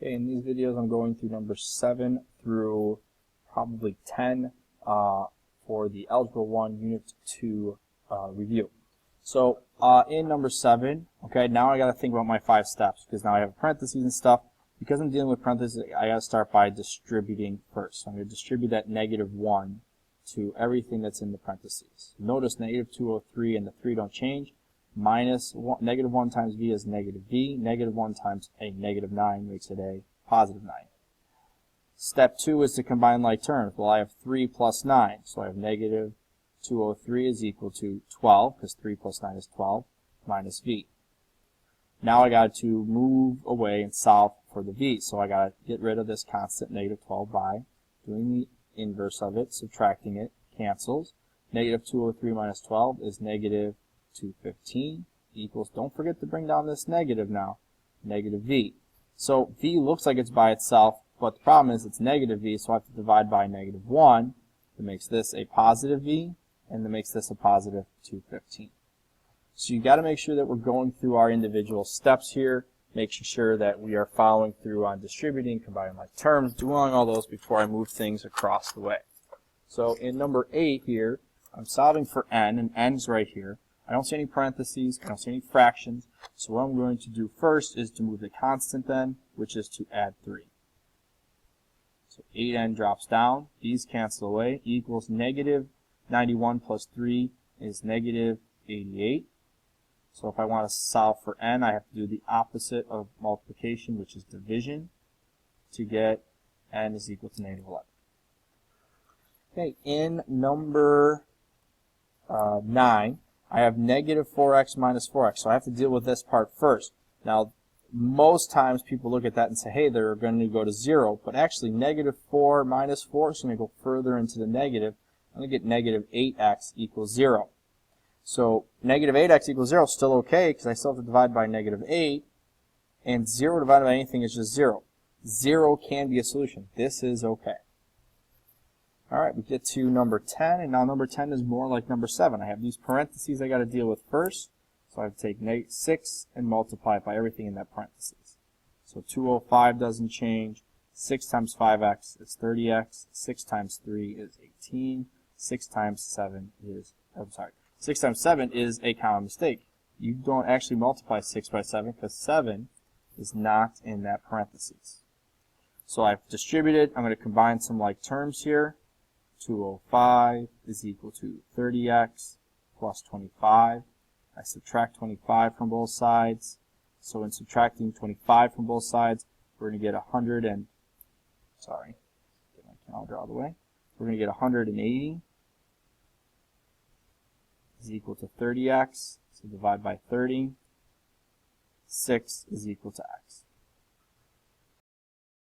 Okay, in these videos I'm going through number 7 through probably 10 for the Algebra 1 Unit 2 review. So in number 7, okay, now I got to think about my 5 steps because now I have parentheses and stuff. Because I'm dealing with parentheses, I got to start by distributing first. So I'm going to distribute that -1 to everything that's in the parentheses. Notice -203 and the 3 don't change. -1 times v is -v. -1 times a -9 makes it a +9. Step 2 is to combine like terms. Well, I have 3 plus 9. So I have -203 is equal to 12, because 3 plus 9 is 12, minus v. Now I got to move away and solve for the v. So I got to get rid of this constant -12 by doing the inverse of it, subtracting it, cancels. -203 minus 12 is -215 equals, don't forget to bring down this negative now, -v. So v looks like it's by itself, but the problem is it's -v, so I have to divide by -1. That makes this a +v, and that makes this a +215. So you got to make sure that we're going through our individual steps here, making sure that we are following through on distributing, combining like terms, doing all those before I move things across the way. So in number 8 here, I'm solving for n, and n's right here. I don't see any parentheses, I don't see any fractions, so what I'm going to do first is to move the constant then, which is to add 3. So 8n drops down, these cancel away, equals -91 plus 3 is -88. So if I want to solve for n, I have to do the opposite of multiplication, which is division, to get n is equal to -11. Okay, in number 9, I have -4x minus 4x, so I have to deal with this part first. Now, most times people look at that and say, hey, they're going to go to 0, but actually -4 minus 4 is going to go further into the negative. I'm going to get -8x equals 0. So -8x equals 0 is still okay because I still have to divide by -8, and 0 divided by anything is just 0. 0 can be a solution. This is okay. Alright, we get to number 10, and now number 10 is more like number 7. I have these parentheses I got to deal with first, so I have to take -6 and multiply it by everything in that parentheses. So 205 doesn't change. 6 times 5x is 30x. 6 times 3 is 18. 6 times 7 is, 6 times 7 is a common mistake. You don't actually multiply 6 by 7 because 7 is not in that parentheses. So I've distributed. I'm going to combine some like terms here. 205 is equal to 30x plus 25. I subtract 25 from both sides. So in subtracting 25 from both sides, we're going to get 100 and, get my calendar out of the way. We're going to get 180 is equal to 30x. So divide by 30. 6 is equal to x.